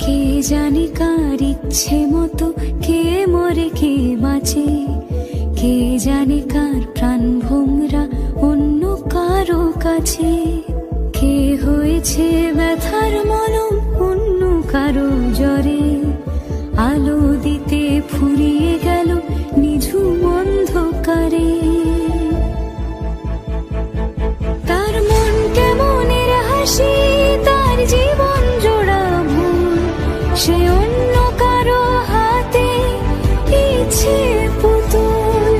কে জানে কার ইচ্ছে মতো কে মরে কে বাঁচে, কে জানে কার প্রাণ ভোমরা অন্য কারো কাছে, কে হয়েছে ব্যথার মলম অন্য কারো জ্বরে, আলো দিতে ফুরিয়ে গেল নিঝুম অন্ধকারে। তার মন কেমনের হাসি, তার জীবন জোড়া ভুল, সে অন্য কারো হাতে ইচ্ছে পুতুল,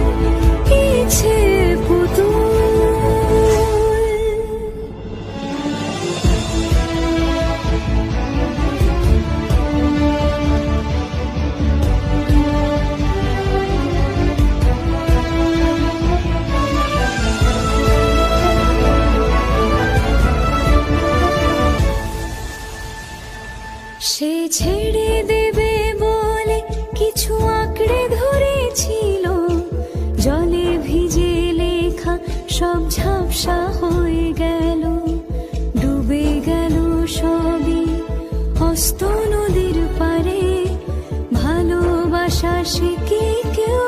ইচ্ছে পুতুল। সে ছেড়ে দেবে বলে কিছু আঁকড়ে ধরেছিল, জলে ভিজে লেখা সব ঝাপসা হয়ে গেল, ডুবে গেল সবই অস্ত নদীর পারে। ভালোবাসা সে কি কেউ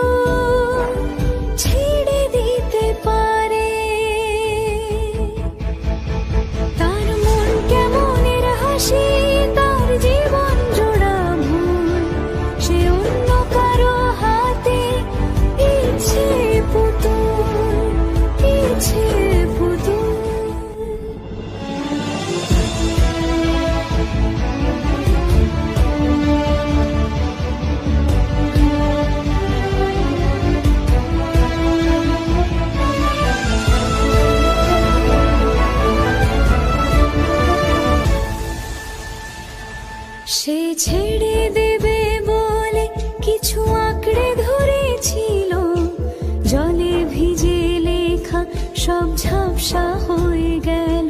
ছেড়ে দিতে পারে? তার মন কেমনের হাসি, তার জীবন জোড়া ভুল, সে অন্য কারো হাতে ইচ্ছে পুতুল, ইচ্ছে পুতুল। সে ছেড়ে দেবে বলে কিছু আঁকড়ে ধরেছিল, জলে ভিজে লেখা সব ঝাপসা হয়ে গেল,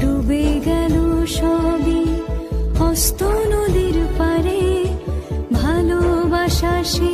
ডুবে গেল সবই অস্ত নদীর পারে। ভালোবাসা সে